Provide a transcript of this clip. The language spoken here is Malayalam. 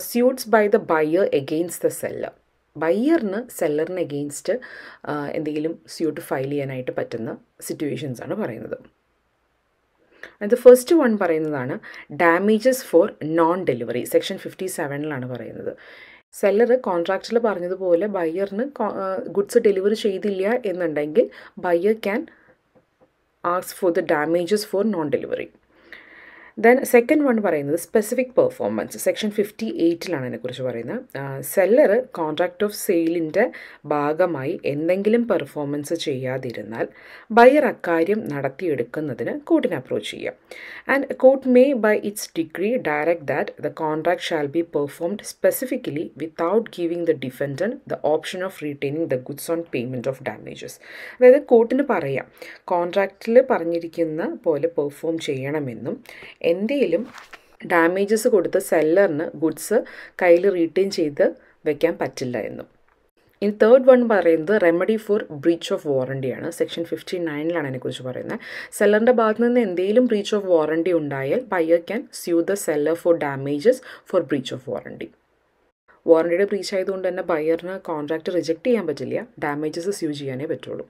Suites by the buyer against the seller. ബയ്യറിന് സെല്ലറിന് എഗെയിൻസ്റ്റ് എന്തെങ്കിലും സ്യൂട്ട് ഫയൽ ചെയ്യാനായിട്ട് പറ്റുന്ന സിറ്റുവേഷൻസാണ് പറയുന്നത്. അത് ഫസ്റ്റ് വൺ പറയുന്നതാണ് damages for non delivery. Section 57 പറയുന്നത്. സെല്ലർ കോൺട്രാക്റ്റിൽ പറഞ്ഞതുപോലെ ബയ്യറിന് ഗുഡ്സ് ഡെലിവറി ചെയ്തില്ല എന്നുണ്ടെങ്കിൽ buyer can ask for the damages for non delivery. Then second one പറയുന്നത് സ്പെസിഫിക് പെർഫോമൻസ്. സെക്ഷൻ 58 അതിനെക്കുറിച്ച് പറയുന്നത്. സെല്ലർ കോൺട്രാക്റ്റ് ഓഫ് സെയിലിൻ്റെ ഭാഗമായി എന്തെങ്കിലും പെർഫോമൻസ് ചെയ്യാതിരുന്നാൽ ബയർ അക്കാര്യം നടത്തിയെടുക്കുന്നതിന് കോർട്ടിനെ അപ്രോച്ച് ചെയ്യാം. And court may by its decree direct that the contract shall be performed specifically without giving the defendant the option of retaining the goods on payment of damages. അതായത് കോർട്ടിന് പറയാം കോൺട്രാക്റ്റിൽ പറഞ്ഞിരിക്കുന്ന പോലെ പെർഫോം ചെയ്യണമെന്നും എന്തെങ്കിലും ഡാമേജസ് കൊടുത്ത് സെല്ലറിന് ഗുഡ്സ് കയ്യിൽ റീറ്റെയിൻ ചെയ്ത് വെക്കാൻ പറ്റില്ല എന്നും. ഇനി തേർഡ് വൺ പറയുന്നത് റെമഡി ഫോർ ബ്രീച്ച് ഓഫ് വാറണ്ടിയാണ്. സെക്ഷൻ 59 അതിനെക്കുറിച്ച് പറയുന്നത്. സെല്ലറിൻ്റെ ഭാഗത്ത് നിന്ന് എന്തെങ്കിലും ബ്രീച്ച് ഓഫ് വാറണ്ടി ഉണ്ടായാൽ buyer can sue the seller for damages for breach of warranty. വാറണ്ടിയുടെ ബ്രീച്ച് ആയതുകൊണ്ട് തന്നെ ബയ്യറിന് കോൺട്രാക്റ്റ് റിജക്റ്റ് ചെയ്യാൻ പറ്റില്ല, ഡാമേജസ് സ്യൂ ചെയ്യാനേ പറ്റുള്ളൂ.